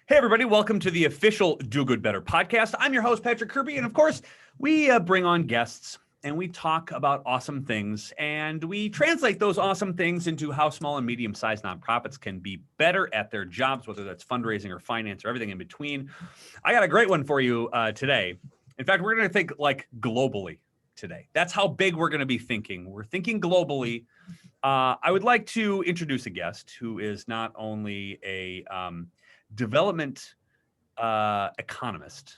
Hey, everybody. Welcome to the official Do Good Better podcast. I'm your host, Patrick Kirby. And of course, we bring on guests and we talk about awesome things. And we translate those awesome things into how small and medium-sized nonprofits can be better at their jobs, whether that's fundraising or finance or everything in between. I got a great one for you today. In fact, we're going to think like globally today. That's how big we're going to be thinking. We're thinking globally. I would like to introduce a guest who is not only a development economist.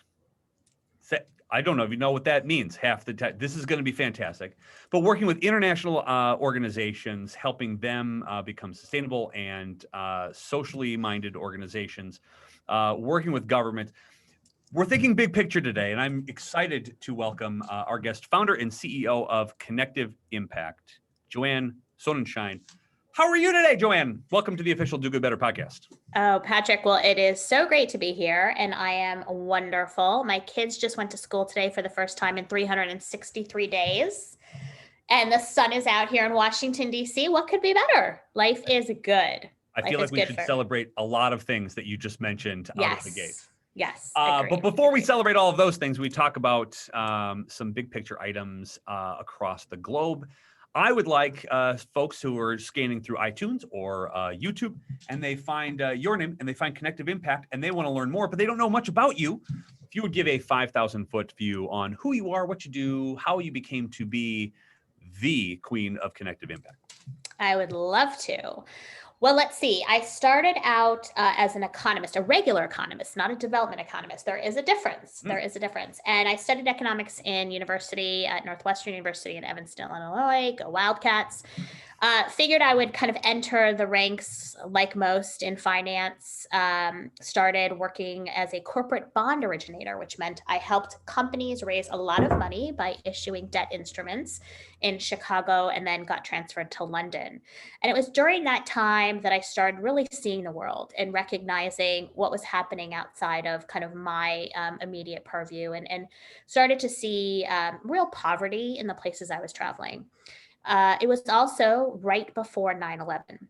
I don't know if you know what that means half the time. This is going to be fantastic. But working with international organizations, helping them become sustainable and socially minded organizations, working with government. We're thinking big picture today, and I'm excited to welcome our guest, founder and CEO of Connective Impact, Joanne Sonenshine. How are you today, Joanne? Welcome to the official Do Good Better podcast. Oh, Patrick, well, it is so great to be here, and I am wonderful. My kids just went to school today for the first time in 363 days, and the sun is out here in Washington, D.C. What could be better? Life is good. I feel like we should celebrate a lot of things that you just mentioned out of the gate. Yes. But before we celebrate all of those things, we talk about some big picture items across the globe. I would like folks who are scanning through iTunes or YouTube and they find your name and they find Connective Impact and they want to learn more, but they don't know much about you. If you would give a 5,000-foot view on who you are, what you do, how you became to be the queen of Connective Impact. I would love to. Well, let's see. I started out as an economist, a regular economist, not a development economist. There is a difference. There is a difference. And I studied economics in university at Northwestern University in Evanston, Illinois, go Wildcats. Figured I would kind of enter the ranks like most in finance. Started working as a corporate bond originator, which meant I helped companies raise a lot of money by issuing debt instruments in Chicago and then got transferred to London. And it was during that time that I started really seeing the world and recognizing what was happening outside of kind of my immediate purview and started to see real poverty in the places I was traveling. It was also right before 9/11.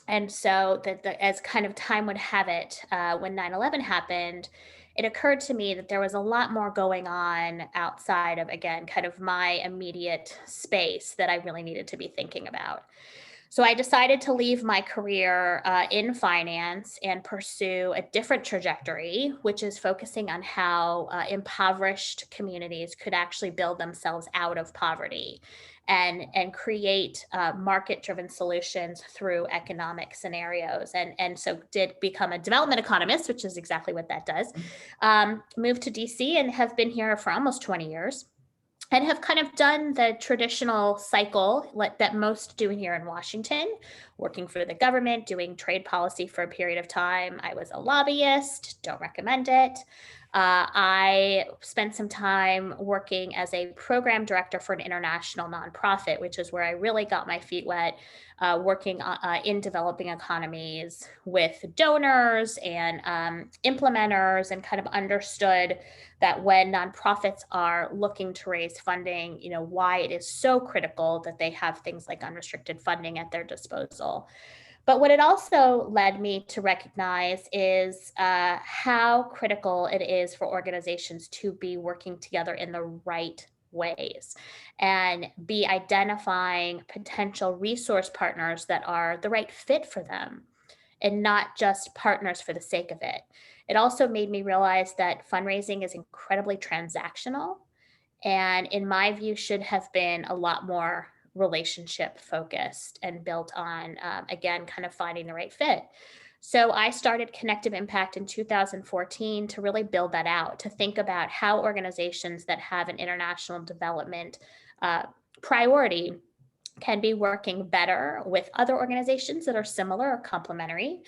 And so as kind of time would have it, when 9/11 happened, it occurred to me that there was a lot more going on outside of, again, kind of my immediate space that I really needed to be thinking about. So I decided to leave my career in finance and pursue a different trajectory, which is focusing on how impoverished communities could actually build themselves out of poverty and create market-driven solutions through economic scenarios. And so did become a development economist, which is exactly what that does. Moved to DC and have been here for almost 20 years. And have kind of done the traditional cycle that most do here in Washington, working for the government, doing trade policy for a period of time. I was a lobbyist, don't recommend it. I spent some time working as a program director for an international nonprofit, which is where I really got my feet wet, working in developing economies with donors and implementers, and kind of understood that when nonprofits are looking to raise funding, why it is so critical that they have things like unrestricted funding at their disposal. But what it also led me to recognize is how critical it is for organizations to be working together in the right ways and be identifying potential resource partners that are the right fit for them and not just partners for the sake of it. It also made me realize that fundraising is incredibly transactional and, in my view, should have been a lot more relationship focused and built on, again, kind of finding the right fit. So I started Connective Impact in 2014 to really build that out, to think about how organizations that have an international development priority can be working better with other organizations that are similar or complementary,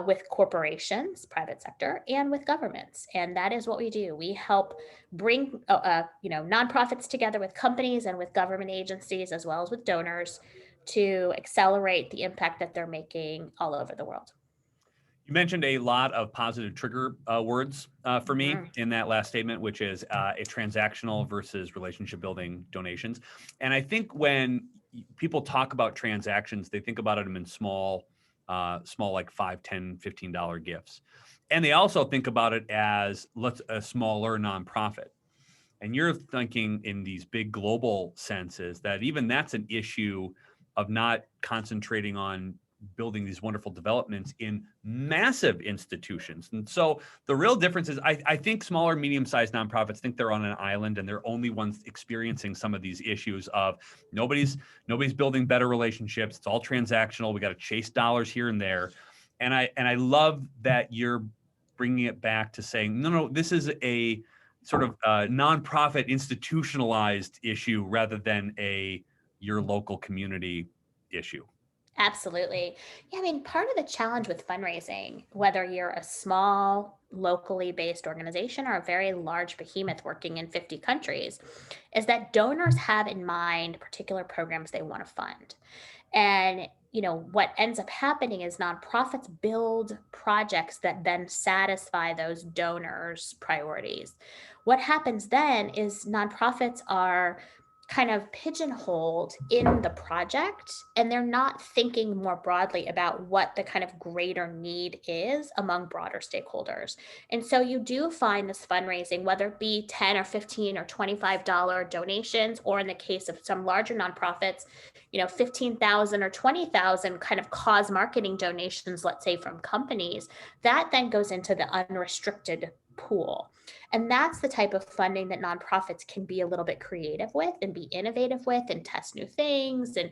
with corporations, private sector, and with governments. And that is what we do. We help bring nonprofits together with companies and with government agencies, as well as with donors, to accelerate the impact that they're making all over the world. You mentioned a lot of positive trigger words for me in that last statement, which is a transactional versus relationship building donations. And I think when people talk about transactions, they think about them in small small, like $5, $10, $15 gifts. And they also think about it as a smaller nonprofit. And you're thinking in these big global senses that even that's an issue of not concentrating on building these wonderful developments in massive institutions. And so the real difference is I think smaller, medium-sized nonprofits think they're on an island and they're only ones experiencing some of these issues of nobody's building better relationships. It's all transactional. We got to chase dollars here and there. And I love that you're bringing it back to saying, no, this is a sort of nonprofit institutionalized issue rather than your local community issue. Absolutely. Yeah, I mean, part of the challenge with fundraising, whether you're a small, locally based organization or a very large behemoth working in 50 countries, is that donors have in mind particular programs they want to fund. And what ends up happening is nonprofits build projects that then satisfy those donors' priorities. What happens then is nonprofits are kind of pigeonholed in the project, and they're not thinking more broadly about what the kind of greater need is among broader stakeholders. And so you do find this fundraising, whether it be 10 or 15 or $25 donations, or in the case of some larger nonprofits, 15,000 or 20,000 kind of cause marketing donations, let's say from companies, that then goes into the unrestricted pool. And that's the type of funding that nonprofits can be a little bit creative with and be innovative with and test new things and,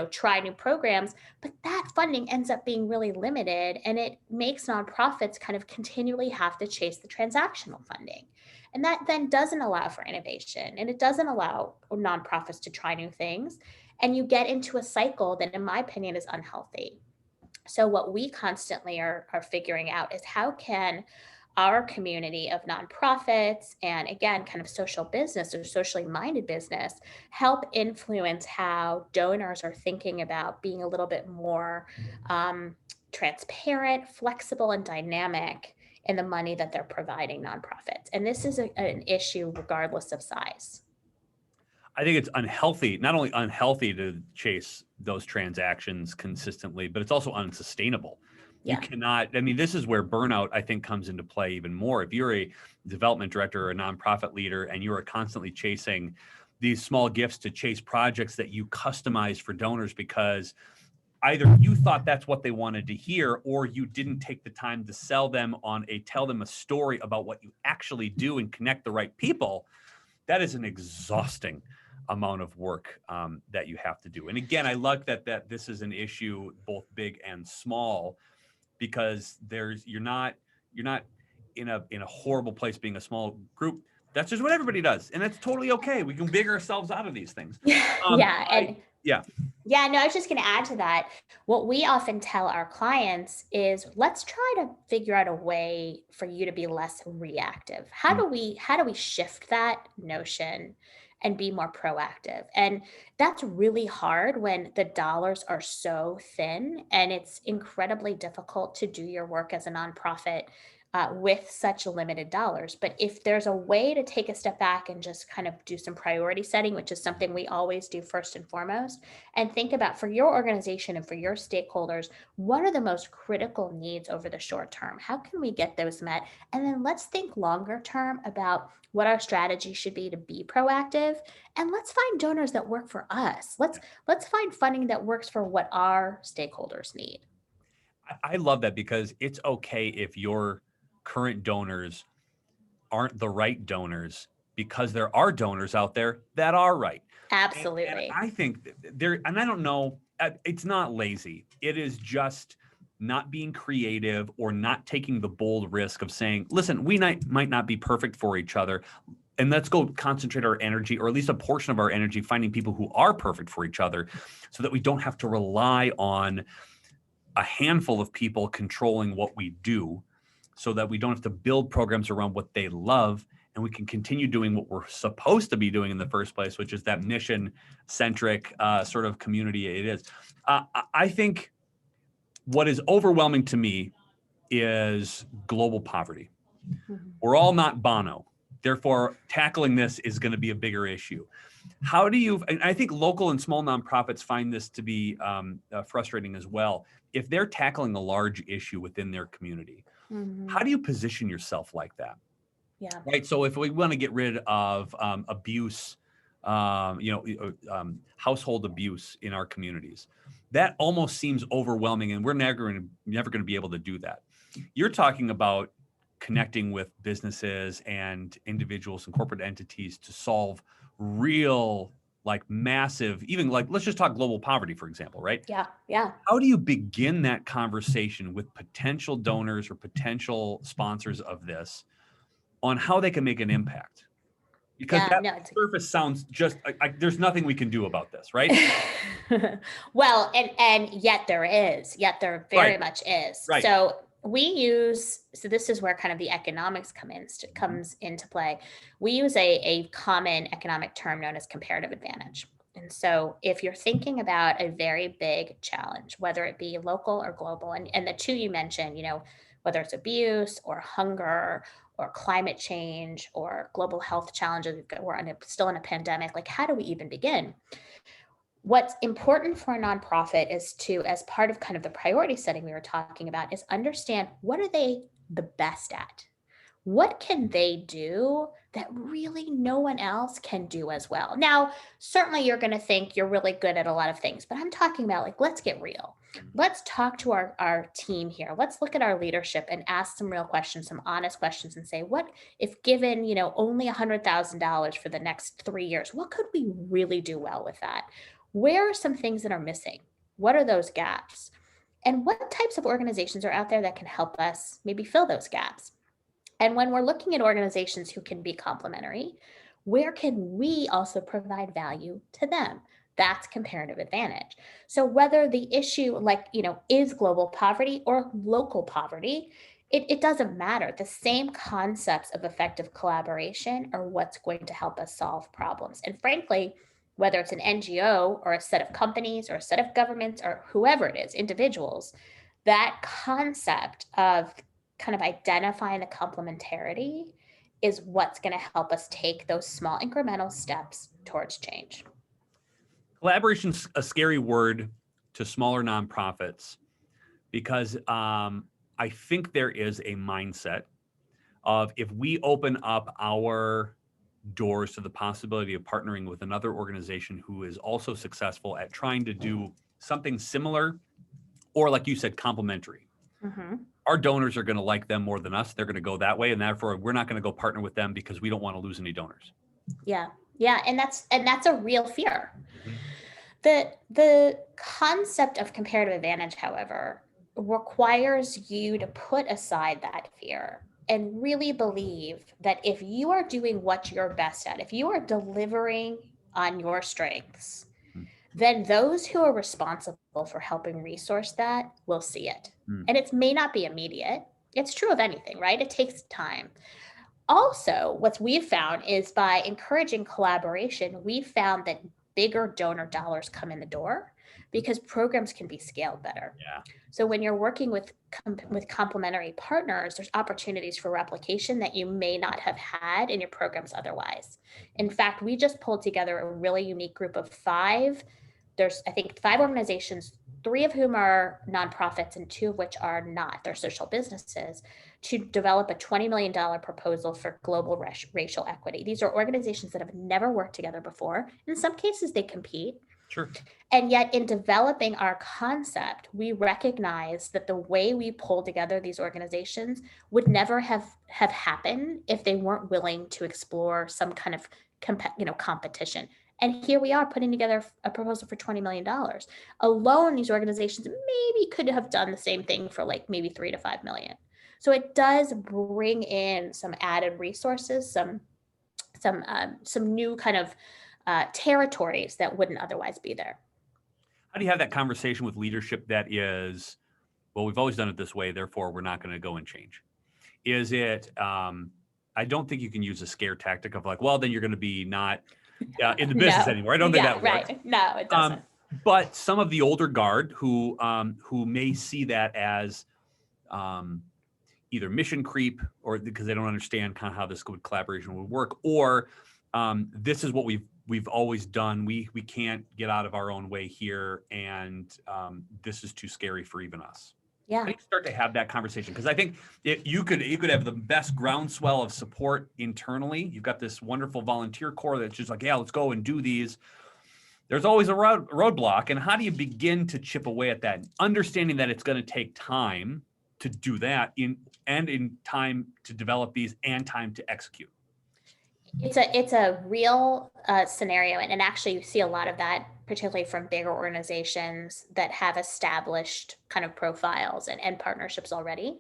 try new programs. But that funding ends up being really limited, and it makes nonprofits kind of continually have to chase the transactional funding. And that then doesn't allow for innovation, and it doesn't allow nonprofits to try new things. And you get into a cycle that, in my opinion, is unhealthy. So what we constantly are figuring out is how can our community of nonprofits and, again, kind of social business or socially minded business help influence how donors are thinking about being a little bit more transparent, flexible, and dynamic in the money that they're providing nonprofits. And this is an issue regardless of size. I think it's unhealthy, not only unhealthy to chase those transactions consistently, but it's also unsustainable. Yeah. You cannot, this is where burnout, I think, comes into play even more. If you're a development director or a nonprofit leader and you are constantly chasing these small gifts to chase projects that you customize for donors because either you thought that's what they wanted to hear, or you didn't take the time to tell them a story about what you actually do and connect the right people, that is an exhausting amount of work that you have to do. And again, I like that this is an issue both big and small, because you're not in a horrible place being a small group. That's just what everybody does, and that's totally okay. We can big ourselves out of these things. Yeah, no, I was just going to add to that. What we often tell our clients is, let's try to figure out a way for you to be less reactive. How do we shift that notion and be more proactive? And that's really hard when the dollars are so thin, and it's incredibly difficult to do your work as a nonprofit with such limited dollars. But if there's a way to take a step back and just kind of do some priority setting, which is something we always do first and foremost, and think about, for your organization and for your stakeholders, what are the most critical needs over the short term? How can we get those met? And then let's think longer term about what our strategy should be to be proactive. And let's find donors that work for us. Let's find funding that works for what our stakeholders need. I love that, because it's okay if your current donors aren't the right donors, because there are donors out there that are right. Absolutely. And I think and I don't know, it's not lazy. It is just not being creative or not taking the bold risk of saying, listen, we might not be perfect for each other, and let's go concentrate our energy, or at least a portion of our energy, finding people who are perfect for each other, so that we don't have to rely on a handful of people controlling what we do, so that we don't have to build programs around what they love, and we can continue doing what we're supposed to be doing in the first place, which is that mission-centric sort of community it is. I think what is overwhelming to me is global poverty. Mm-hmm. We're all not Bono, Therefore, tackling this is going to be a bigger issue. How do you, and I think local and small nonprofits find this to be frustrating as well. If they're tackling a large issue within their community, how do you position yourself like that? Yeah. Right. So if we want to get rid of abuse, household abuse in our communities, that almost seems overwhelming, and we're never going to be able to do that. You're talking about connecting with businesses and individuals and corporate entities to solve real, like massive, even like, let's just talk global poverty, for example, right? Yeah. Yeah. How do you begin that conversation with potential donors or potential sponsors of this on how they can make an impact? Because surface sounds just like there's nothing we can do about this, right? Well, and yet there very much is. Right. So this is where kind of the economics comes into play. We use a common economic term known as comparative advantage. And so if you're thinking about a very big challenge, whether it be local or global, and the two you mentioned, whether it's abuse or hunger or climate change or global health challenges, we're still in a pandemic, like how do we even begin? What's important for a nonprofit is to, as part of kind of the priority setting we were talking about, is understand what are they the best at? What can they do that really no one else can do as well? Now, certainly you're going to think you're really good at a lot of things, but I'm talking about like, let's get real. Let's talk to our team here. Let's look at our leadership and ask some real questions, some honest questions, and say, what if given, only $100,000 for the next 3 years, what could we really do well with that? Where are some things that are missing? What are those gaps? And what types of organizations are out there that can help us maybe fill those gaps? And when we're looking at organizations who can be complementary, where can we also provide value to them? That's comparative advantage. So whether the issue is global poverty or local poverty, it doesn't matter. The same concepts of effective collaboration are what's going to help us solve problems. And frankly, whether it's an NGO or a set of companies or a set of governments or whoever it is, individuals, that concept of kind of identifying the complementarity is what's going to help us take those small incremental steps towards change. Collaboration's a scary word to smaller nonprofits because I think there is a mindset of if we open up our doors to the possibility of partnering with another organization who is also successful at trying to do something similar, or like you said, complementary. Our donors are going to like them more than us. They're going to go that way. And therefore, we're not going to go partner with them because we don't want to lose any donors. Yeah. Yeah. And that's a real fear. The concept of comparative advantage, however, requires you to put aside that fear and really believe that if you are doing what you're best at, if you are delivering on your strengths, then those who are responsible for helping resource that will see it. And it may not be immediate. It's true of anything, right? It takes time. Also, what we've found is by encouraging collaboration, we've found that bigger donor dollars come in the door because programs can be scaled better. Yeah. So when you're working with complementary partners, there's opportunities for replication that you may not have had in your programs otherwise. In fact, we just pulled together a really unique group of 5. There's, I think, 5 organizations, 3 of whom are nonprofits and 2 of which are not. They're social businesses, to develop a $20 million proposal for global racial equity. These are organizations that have never worked together before. In some cases, they compete. Sure. And yet in developing our concept, we recognize that the way we pull together these organizations would never have happened if they weren't willing to explore some kind of competition. And here we are putting together a proposal for $20 million. Alone, these organizations maybe could have done the same thing for like maybe $3 to $5 million. So it does bring in some added resources, some new kind of territories that wouldn't otherwise be there. How do you have that conversation with leadership that is, well, we've always done it this way, therefore we're not going to go and change? Is it, I don't think you can use a scare tactic of like, well, then you're going to be not in the business anymore. I don't think that works. Right. No, it doesn't. But some of the older guard who may see that as either mission creep or because they don't understand kind of how this good collaboration would work, or this is what we've always done. We can't get out of our own way here, and this is too scary for even us. Yeah. How do you start to have that conversation? Because I think you could have the best groundswell of support internally. You've got this wonderful volunteer corps that's just like, yeah, let's go and do these. There's always a roadblock. And how do you begin to chip away at that? Understanding that it's going to take time to do that in time to develop these and time to execute. It's a real scenario, and actually you see a lot of that, particularly from bigger organizations that have established kind of profiles and partnerships already.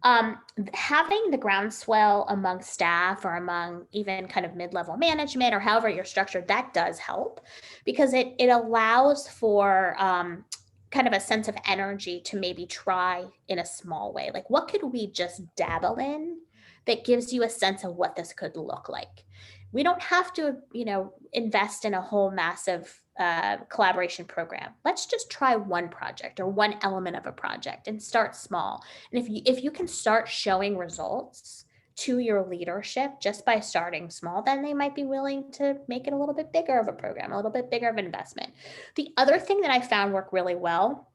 Having the groundswell among staff or among even kind of mid-level management or however you're structured, that does help, because it allows for kind of a sense of energy to maybe try in a small way. Like, what could we just dabble in that gives you a sense of what this could look like? We don't have to, invest in a whole massive collaboration program. Let's just try one project or one element of a project and start small. And if you can start showing results to your leadership just by starting small, then they might be willing to make it a little bit bigger of a program, a little bit bigger of an investment. The other thing that I found work really well,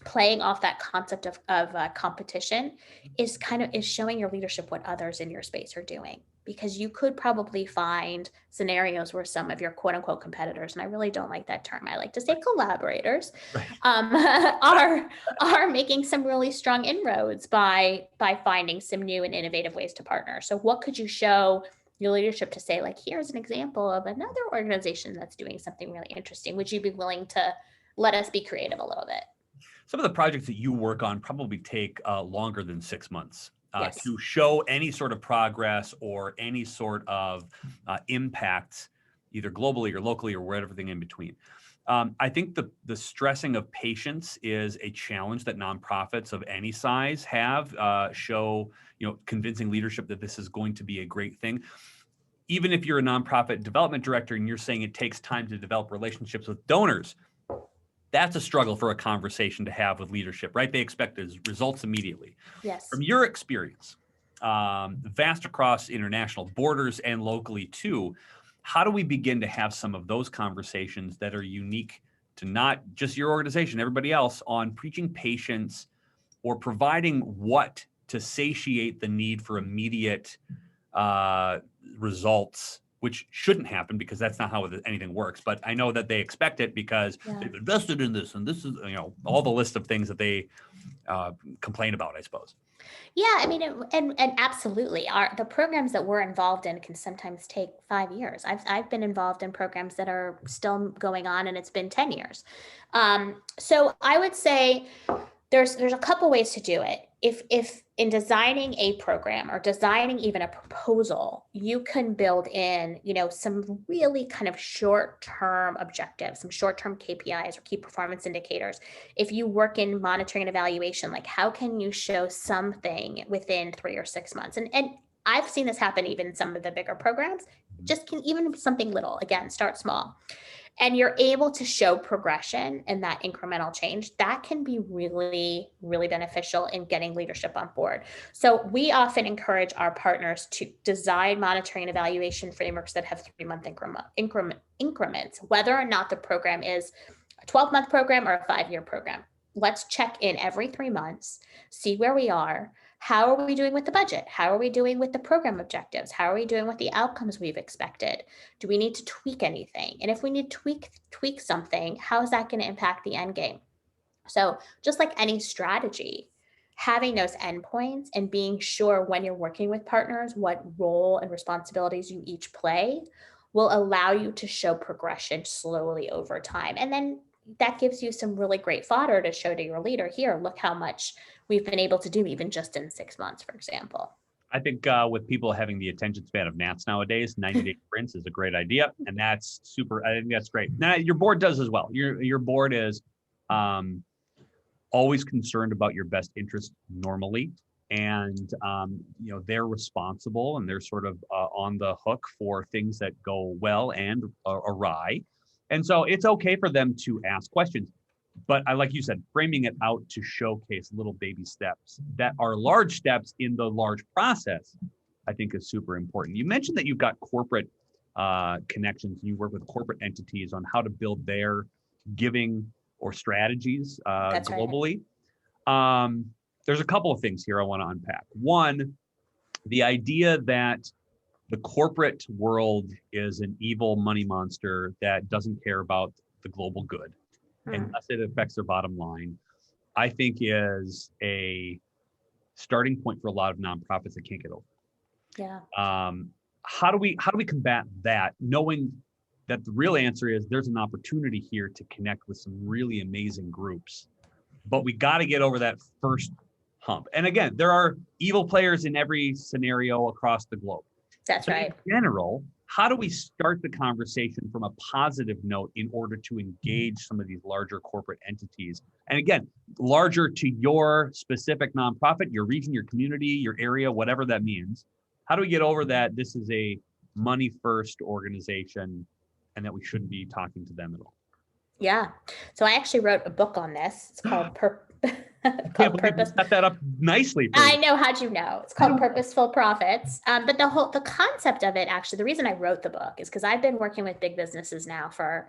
playing off that concept of competition, is showing your leadership what others in your space are doing. Because you could probably find scenarios where some of your quote unquote competitors, and I really don't like that term, I like to say collaborators, right, are making some really strong inroads by finding some new and innovative ways to partner. So what could you show your leadership to say, like, here's an example of another organization that's doing something really interesting. Would you be willing to let us be creative a little bit? Some of the projects that you work on probably take longer than 6 months. Yes. To show any sort of progress or any sort of impact, either globally or locally or everything in between. I think the stressing of patience is a challenge that nonprofits of any size have. Show, convincing leadership that this is going to be a great thing. Even if you're a nonprofit development director and you're saying it takes time to develop relationships with donors, that's a struggle for a conversation to have with leadership, right? They expect results immediately. Yes. From your experience, vast across international borders and locally too, how do we begin to have some of those conversations that are unique to not just your organization, everybody else, on preaching patience or providing what to satiate the need for immediate results, which shouldn't happen because that's not how anything works. But I know that they expect it because they've invested in this, and this is, all the list of things that they complain about, I suppose. Yeah, I mean, and absolutely, the programs that we're involved in can sometimes take 5 years. I've been involved in programs that are still going on, and it's been 10 years. So I would say there's a couple ways to do it. If in designing a program or designing even a proposal, you can build in, some really kind of short-term objectives, some short-term KPIs or key performance indicators. If you work in monitoring and evaluation, like, how can you show something within 3 or 6 months? And I've seen this happen even in some of the bigger programs. Just can even something little, again, start small. And you're able to show progression and that incremental change, that can be really, really beneficial in getting leadership on board. So we often encourage our partners to design monitoring and evaluation frameworks that have 3-month increments, whether or not the program is a 12-month program or a 5-year program. Let's check in every 3 months, see where we are. How are we doing with the budget? How are we doing with the program objectives? How are we doing with the outcomes we've expected? Do we need to tweak anything? And if we need to tweak something, how is that going to impact the end game? So just like any strategy, having those endpoints and being sure when you're working with partners, what role and responsibilities you each play will allow you to show progression slowly over time. And then that gives you some really great fodder to show to your leader. Here, look how much we've been able to do even just in 6 months, for example. I think with people having the attention span of gnats nowadays, 90-day sprints is a great idea. And that's super, I think that's great. Now, your board does as well. Your board is always concerned about your best interest normally. And, they're responsible and they're sort of on the hook for things that go well and awry. And so it's okay for them to ask questions. But I, like you said, framing it out to showcase little baby steps that are large steps in the large process, I think is super important. You mentioned that you've got corporate connections. You work with corporate entities on how to build their giving or strategies That's globally. There's a couple of things here I want to unpack. One, the idea that the corporate world is an evil money monster that doesn't care about the global good unless it affects their bottom line, I think is a starting point for a lot of nonprofits that can't get over. Yeah. How do we combat that, knowing that the real answer is there's an opportunity here to connect with some really amazing groups, but we got to get over that first hump. And again, there are evil players in every scenario across the globe. That's but right. In general, how do we start the conversation from a positive note in order to engage some of these larger corporate entities? And again, larger to your specific nonprofit, your region, your community, your area, whatever that means. How do we get over that this is a money first organization and that we shouldn't be talking to them at all? Yeah. So I actually wrote a book on this. It's called Purpose. Set that up nicely. I know. How'd you know? It's called Purposeful Profits. But the concept of it, actually, the reason I wrote the book is because I've been working with big businesses now for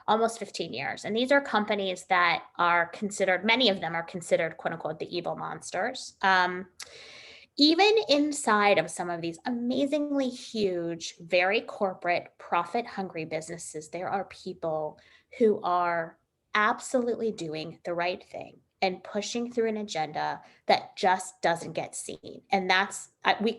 almost 15 years. And these are companies that are considered, many of them are considered, quote unquote, the evil monsters. Even inside of some of these amazingly huge, very corporate, profit hungry businesses, there are people who are absolutely doing the right thing and pushing through an agenda that just doesn't get seen. And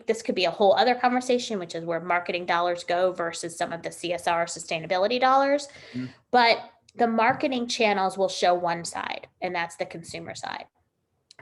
this could be a whole other conversation, which is where marketing dollars go versus some of the CSR sustainability dollars. Mm-hmm. But the marketing channels will show one side, and that's the consumer side.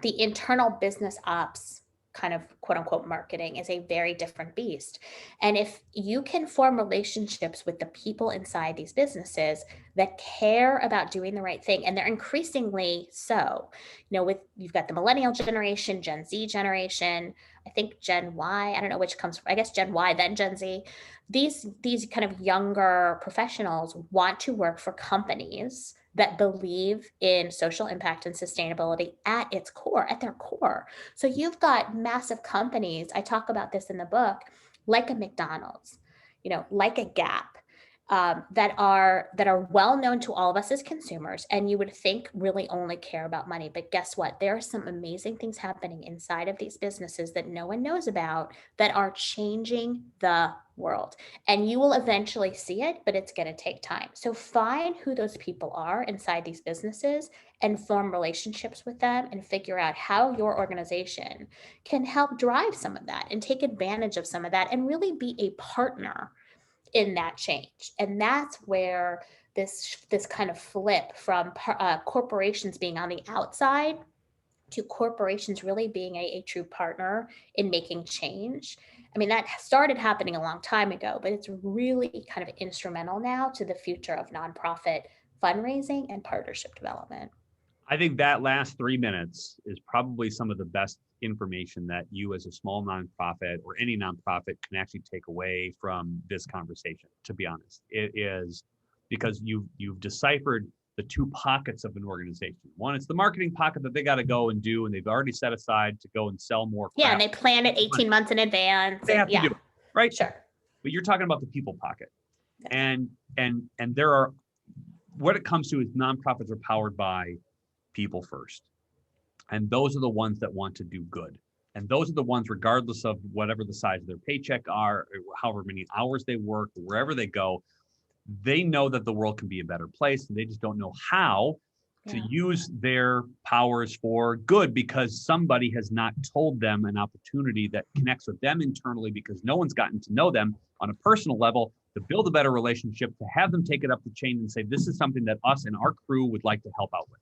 The internal business ops kind of quote unquote marketing is a very different beast. And if you can form relationships with the people inside these businesses that care about doing the right thing, and they're increasingly so, you've got the millennial generation, Gen Z generation, I think Gen Y, I don't know which comes from, I guess Gen Y, then Gen Z. These kind of younger professionals want to work for companies that believe in social impact and sustainability at their core. So you've got massive companies, I talk about this in the book, like a McDonald's, like a Gap, that are well known to all of us as consumers, and you would think really only care about money. But guess what? There are some amazing things happening inside of these businesses that no one knows about that are changing the world. And you will eventually see it, but it's going to take time. So find who those people are inside these businesses and form relationships with them and figure out how your organization can help drive some of that and take advantage of some of that and really be a partner in that change. And that's where this kind of flip from corporations being on the outside to corporations really being a true partner in making change. I mean, that started happening a long time ago, but it's really kind of instrumental now to the future of nonprofit fundraising and partnership development. I think that last 3 minutes is probably some of the best information that you as a small nonprofit or any nonprofit can actually take away from this conversation, to be honest. It is because you've deciphered the two pockets of an organization. One, it's the marketing pocket that they got to go and do, and they've already set aside to go and sell more crap. Yeah, and they plan it 18 months in advance. They have to do it, right? Sure. But you're talking about the people pocket. Yeah. And there are, what it comes to is nonprofits are powered by people first. And those are the ones that want to do good. And those are the ones, regardless of whatever the size of their paycheck are, or however many hours they work, wherever they go, they know that the world can be a better place, and they just don't know how to use their powers for good because somebody has not told them an opportunity that connects with them internally because no one's gotten to know them on a personal level to build a better relationship, to have them take it up the chain and say, this is something that us and our crew would like to help out with.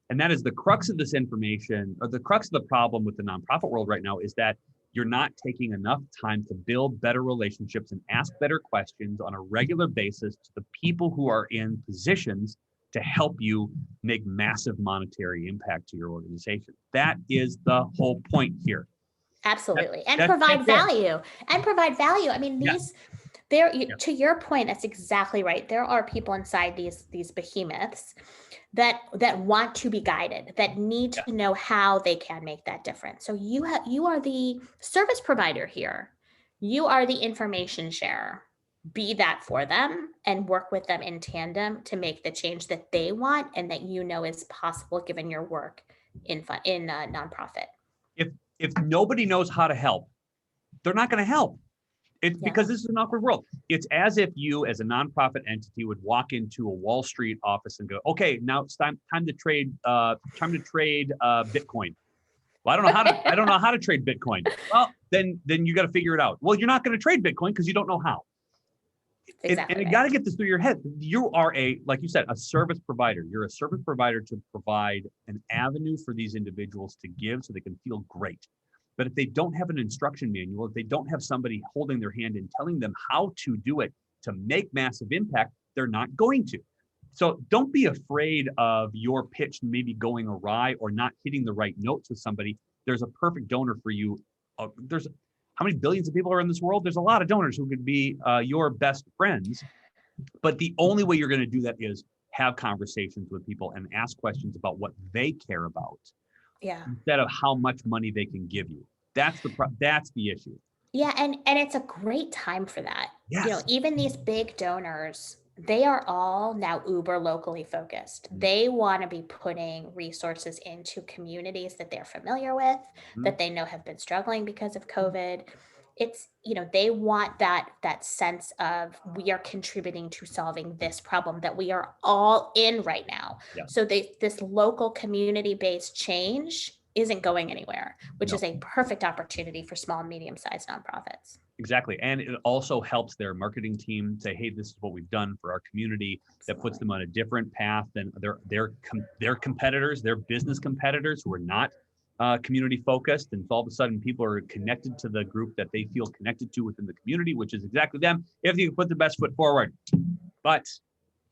And that is the crux of this information, or the crux of the problem with the nonprofit world right now, is that you're not taking enough time to build better relationships and ask better questions on a regular basis to the people who are in positions to help you make massive monetary impact to your organization. That is the whole point here. Absolutely. And provide value. I mean, to your point, that's exactly right. There are people inside these behemoths that want to be guided, that need to know how they can make that difference. So you are the service provider here. You are the information sharer. Be that for them and work with them in tandem to make the change that they want and that is possible given your work in nonprofit. If nobody knows how to help, they're not going to help. It's because this is an awkward world. It's as if you, as a nonprofit entity, would walk into a Wall Street office and go, "Okay, now it's time to trade Bitcoin." Well, I don't know how to trade Bitcoin. Well, then you got to figure it out. Well, you're not going to trade Bitcoin because you don't know how. Exactly. And you got to get this through your head. You are like you said, a service provider. You're a service provider to provide an avenue for these individuals to give so they can feel great. But if they don't have an instruction manual, if they don't have somebody holding their hand and telling them how to do it to make massive impact, they're not going to. So don't be afraid of your pitch maybe going awry or not hitting the right notes with somebody. There's a perfect donor for you. There's how many billions of people are in this world? There's a lot of donors who could be your best friends. But the only way you're going to do that is have conversations with people and ask questions about what they care about. Yeah. Instead of how much money they can give you. That's the issue. Yeah, and it's a great time for that. Yes. Even these big donors, they are all now uber locally focused. They want to be putting resources into communities that they're familiar with, that they know have been struggling because of COVID. It's, they want that sense of we are contributing to solving this problem that we are all in right now. Yeah. So this local community-based change isn't going anywhere, which is a perfect opportunity for small and medium-sized nonprofits. Exactly. And it also helps their marketing team say, hey, this is what we've done for our community. That puts them on a different path than their competitors, their business competitors who are not community focused. And so all of a sudden people are connected to the group that they feel connected to within the community, which is exactly them, if you put the best foot forward. But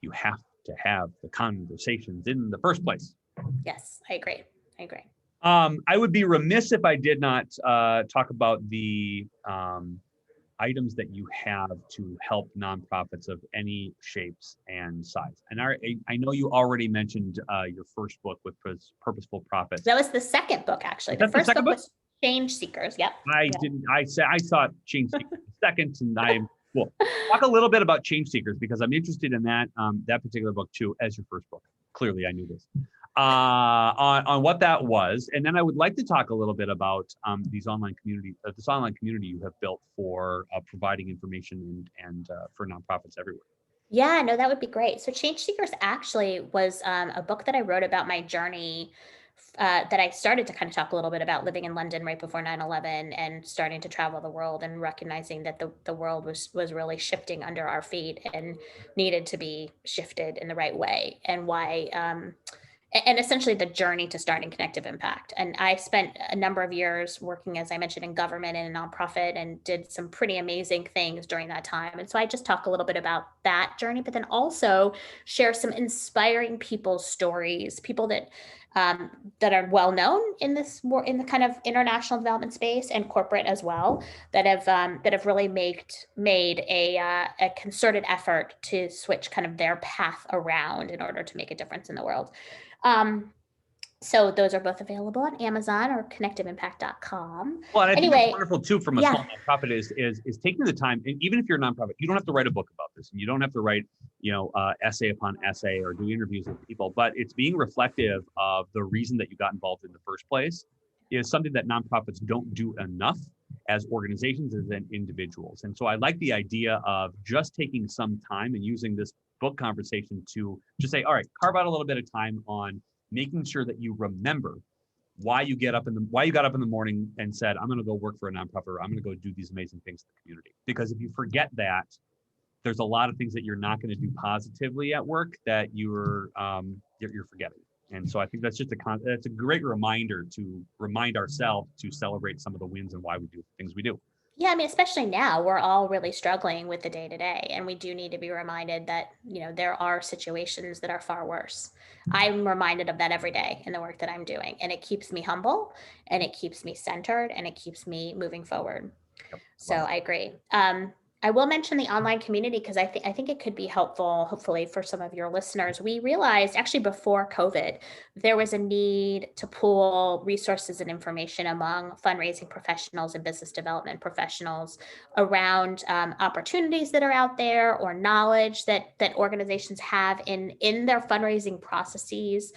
you have to have the conversations in the first place. Yes, I agree. I would be remiss if I did not talk about the items that you have to help nonprofits of any shapes and size. And I know you already mentioned your first book with Purposeful Profits. That was the second book, actually. The first book was ChangeSeekers. Yep. I saw ChangeSeekers second, and I will talk a little bit about ChangeSeekers because I'm interested in that particular book too as your first book. Clearly, I knew this. On what that was, and then I would like to talk a little bit about this online community you have built for providing information and for nonprofits everywhere. Yeah, no, that would be great. So ChangeSeekers actually was a book that I wrote about my journey that I started to kind of talk a little bit about living in London right before 9/11 and starting to travel the world and recognizing that the world was really shifting under our feet and needed to be shifted in the right way, and why and essentially the journey to starting Connective Impact. And I spent a number of years working, as I mentioned, in government and a nonprofit, and did some pretty amazing things during that time. And so I just talk a little bit about that journey, but then also share some inspiring people's stories, people that are well known in the kind of international development space and corporate as well, that have really made a concerted effort to switch kind of their path around in order to make a difference in the world. So those are both available on Amazon or connectiveimpact.com. Well, and I think Anyway, what's wonderful too from a small nonprofit is taking the time, and even if you're a nonprofit, you don't have to write a book about this, and you don't have to write, essay upon essay or do interviews with people, but it's being reflective of the reason that you got involved in the first place is something that nonprofits don't do enough as organizations as individuals. And so I like the idea of just taking some time and using this book conversation to just say, all right, carve out a little bit of time on making sure that you remember why you got up in the morning and said, I'm going to go work for a nonprofit, or I'm going to go do these amazing things in the community. Because if you forget that, there's a lot of things that you're not going to do positively at work that you're forgetting. And so I think that's a great reminder to remind ourselves to celebrate some of the wins and why we do the things we do. Yeah, I mean, especially now, we're all really struggling with the day-to-day, and we do need to be reminded that, there are situations that are far worse. I'm reminded of that every day in the work that I'm doing, and it keeps me humble, and it keeps me centered, and it keeps me moving forward. Yep. So I agree. I will mention the online community because I think it could be helpful, hopefully, for some of your listeners. We realized actually before COVID, there was a need to pool resources and information among fundraising professionals and business development professionals around opportunities that are out there or knowledge that organizations have in their fundraising processes.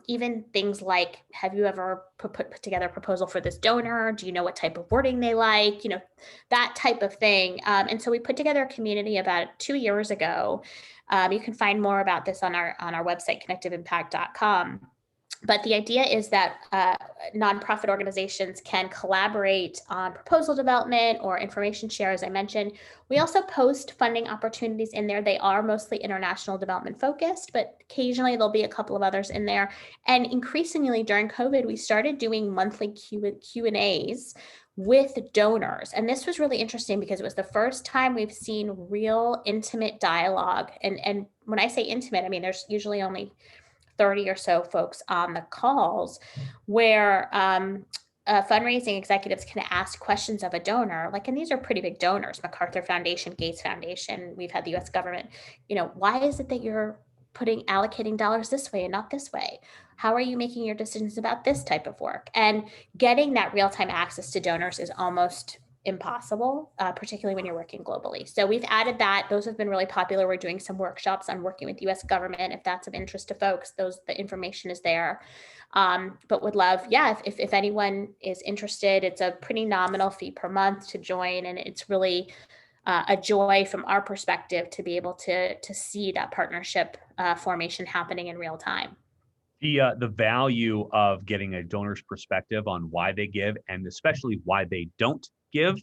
Even things like, have you ever put together a proposal for this donor? Do you know what type of wording they like? That type of thing. And so we put together a community about 2 years ago. You can find more about this on our website, connectiveimpact.com. But the idea is that nonprofit organizations can collaborate on proposal development or information share, as I mentioned. We also post funding opportunities in there. They are mostly international development focused, but occasionally there'll be a couple of others in there. And increasingly during COVID, we started doing monthly Q&As with donors. And this was really interesting because it was the first time we've seen real intimate dialogue. And when I say intimate, I mean, there's usually only 30 or so folks on the calls where fundraising executives can ask questions of a donor, and these are pretty big donors, MacArthur Foundation, Gates Foundation. We've had the US government, why is it that you're allocating dollars this way and not this way? How are you making your decisions about this type of work? And getting that real-time access to donors is almost impossible, particularly when you're working globally. So we've added that. Those have been really popular. We're doing some workshops on working with the US government. If that's of interest to folks, the information is there. But would love, if anyone is interested, it's a pretty nominal fee per month to join. And it's really a joy from our perspective to be able to see that partnership formation happening in real time. The value of getting a donor's perspective on why they give, and especially why they don't give,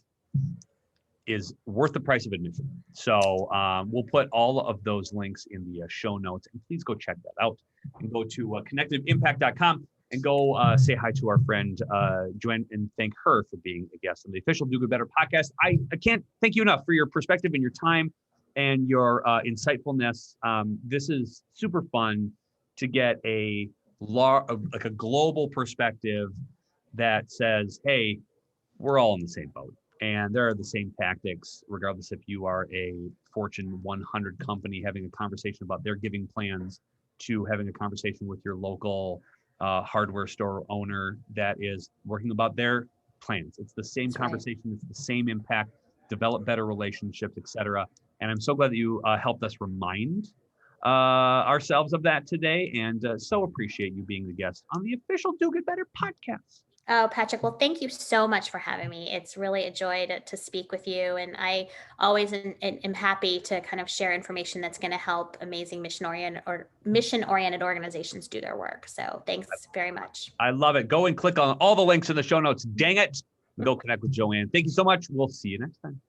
is worth the price of admission. So we'll put all of those links in the show notes, and please go check that out. And go to connectiveimpact.com and go say hi to our friend Joanne and thank her for being a guest on the official Do Good Better podcast. I can't thank you enough for your perspective and your time and your insightfulness. This is super fun to get a global perspective that says, hey, we're all in the same boat and there are the same tactics, regardless if you are a Fortune 100 company having a conversation about their giving plans to having a conversation with your local hardware store owner that is working about their plans. It's the same conversation. Right. It's the same impact, develop better relationships, etc. And I'm so glad that you helped us remind ourselves of that today, and so appreciate you being the guest on the official Do Good Better podcast. Oh, Patrick, well, thank you so much for having me. It's really a joy to speak with you. And I always am happy to kind of share information that's going to help amazing mission-oriented organizations do their work. So thanks very much. I love it. Go and click on all the links in the show notes. Dang it. Go connect with Joanne. Thank you so much. We'll see you next time.